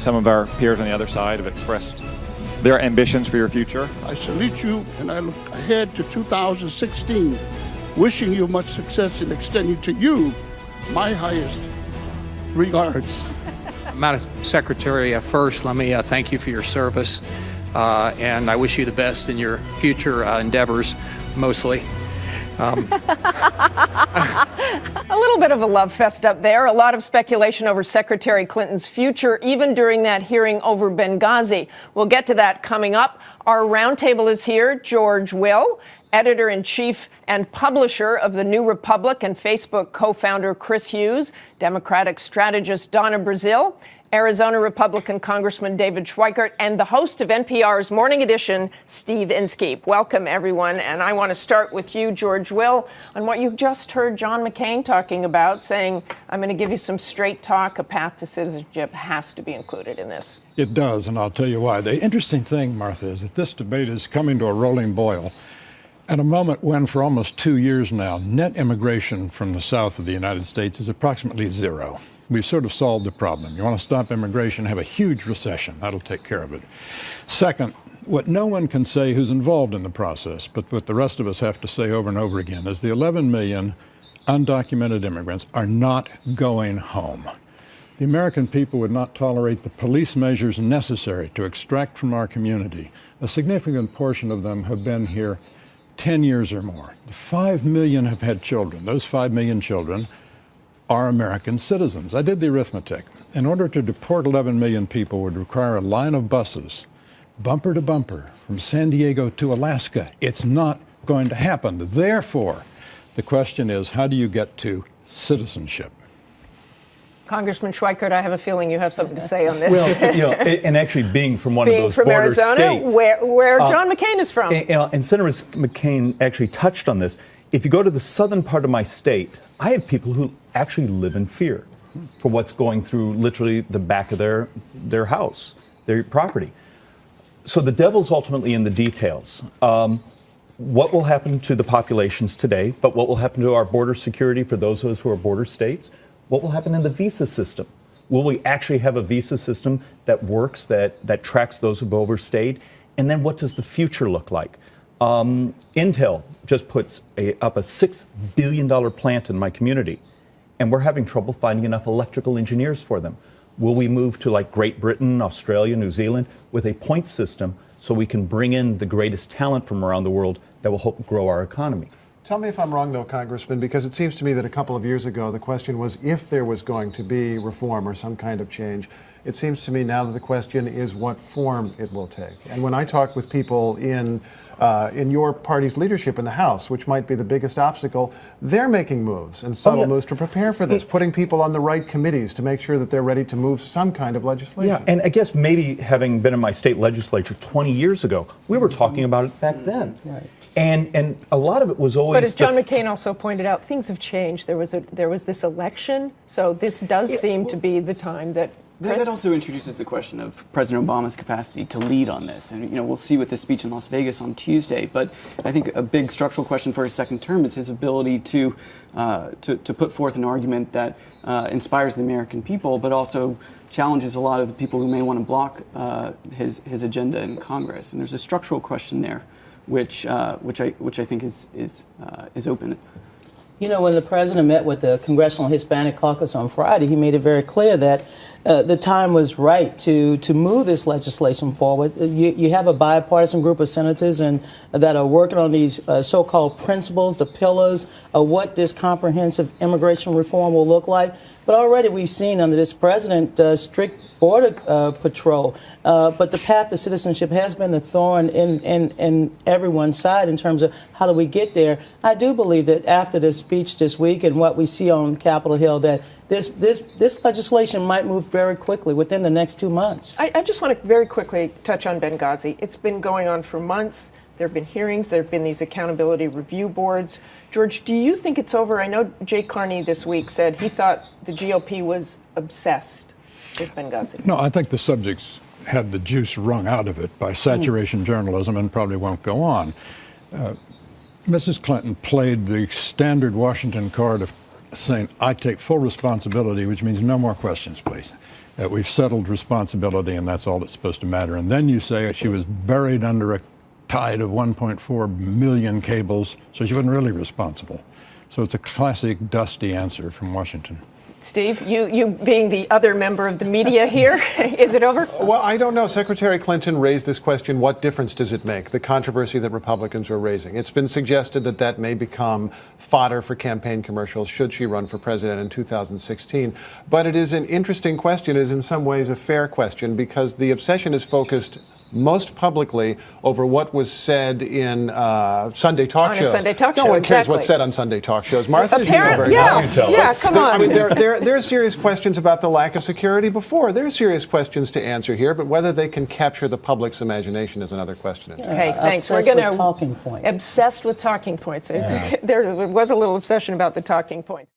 some of our peers on the other side have expressed their ambitions for your future. I salute you, and I look ahead to 2016, wishing you much success and extending to you my highest regards. Madam Secretary, first, let me thank you for your service, and I wish you the best in your future endeavors, mostly. A little bit of a love fest up there. A lot of speculation over Secretary Clinton's future, even during that hearing over Benghazi. We'll get to that coming up. Our roundtable is here. George Will, editor-in-chief and publisher of The New Republic, and Facebook co-founder Chris Hughes, Democratic strategist Donna Brazile, Arizona Republican Congressman David Schweikert, and the host of NPR's Morning Edition, Steve Inskeep. Welcome, everyone. And I want to start with you, George Will, on what you just heard John McCain talking about, saying, I'm going to give you some straight talk. A path to citizenship has to be included in this. It does, and I'll tell you why. The interesting thing, Martha, is that this debate is coming to a rolling boil at a moment when, for almost 2 years now, net immigration from the south of the United States is approximately zero. We've sort of solved the problem. You want to stop immigration, have a huge recession. That'll take care of it. Second, what no one can say who's involved in the process, but what the rest of us have to say over and over again, is the 11 million undocumented immigrants are not going home. The American people would not tolerate the police measures necessary to extract from our community. A significant portion of them have been here 10 years or more. 5 million have had children. Those 5 million children are American citizens. I did the arithmetic. In order to deport 11 million people would require a line of buses, bumper to bumper, from San Diego to Alaska. It's not going to happen. Therefore, the question is, how do you get to citizenship? Congressman Schweikert, I have a feeling you have something to say on this. Well, you know, and actually being from one of those border Arizona, states. where John McCain is from. And Senator McCain actually touched on this. If you go to the southern part of my state, I have people who actually live in fear for what's going through literally the back of their house, their property. So the devil's ultimately in the details. What will happen to the populations today, but what will happen to our border security for those of us who are border states? What will happen in the visa system? Will we actually have a visa system that works, that tracks those who've overstayed? And then what does the future look like? Intel just puts up a $6 billion plant in my community, and we're having trouble finding enough electrical engineers for them. Will we move to like Great Britain, Australia, New Zealand with a point system so we can bring in the greatest talent from around the world that will help grow our economy? Tell me if I'm wrong, though, Congressman, because it seems to me that a couple of years ago the question was if there was going to be reform or some kind of change. It seems to me now that the question is what form it will take. And when I talk with people in your party's leadership in the House, which might be the biggest obstacle, they're making moves and subtle moves to prepare for this, putting people on the right committees to make sure that they're ready to move some kind of legislation. Yeah, and I guess maybe having been in my state legislature 20 years ago, we were talking about it back then. Right. And a lot of it was always. But as John McCain also pointed out, things have changed. There was this election, so this does seem to be the time that. That also introduces the question of President Obama's capacity to lead on this. And, you know, we'll see with this speech in Las Vegas on Tuesday. But I think a big structural question for his second term is his ability to put forth an argument that inspires the American people, but also challenges a lot of the people who may want to block his agenda in Congress. And there's a structural question there, which I think is open. You know, when the president met with the Congressional Hispanic Caucus on Friday, he made it very clear that the time was right to move this legislation forward. You have a bipartisan group of senators that are working on these so-called principles, the pillars of what this comprehensive immigration reform will look like. But already we've seen under this president strict border patrol. But the path to citizenship has been a thorn in everyone's side in terms of how do we get there. I do believe that after this speech this week and what we see on Capitol Hill, that this legislation might move very quickly within the next 2 months. I just want to very quickly touch on Benghazi. It's been going on for months. There have been hearings. There have been these accountability review boards. George, do you think it's over? I know Jay Carney this week said he thought the GOP was obsessed with Benghazi. No, I think the subject's had the juice wrung out of it by saturation journalism and probably won't go on. Mrs. Clinton played the standard Washington card of saying, I take full responsibility, which means no more questions, please. We've settled responsibility, and that's all that's supposed to matter. And then you say she was buried under a tide of 1.4 million cables, so she wasn't really responsible. So it's a classic dusty answer from Washington. Steve, you being the other member of the media here, is it over? Well, I don't know. Secretary Clinton raised this question, what difference does it make, the controversy that Republicans were raising? It's been suggested that that may become fodder for campaign commercials should she run for president in 2016. But it is an interesting question. It is in some ways a fair question because the obsession is focused most publicly over what was said in Sunday talk shows. Sunday talk no show, one cares exactly. what's said on Sunday talk shows. Martha, as you know very yeah, well. yeah, come on. I mean, there are serious questions about the lack of security before. There are serious questions to answer here, but whether they can capture the public's imagination is another question. Okay, thanks. We're going to talking points. Obsessed with talking points. There was a little obsession about the talking points.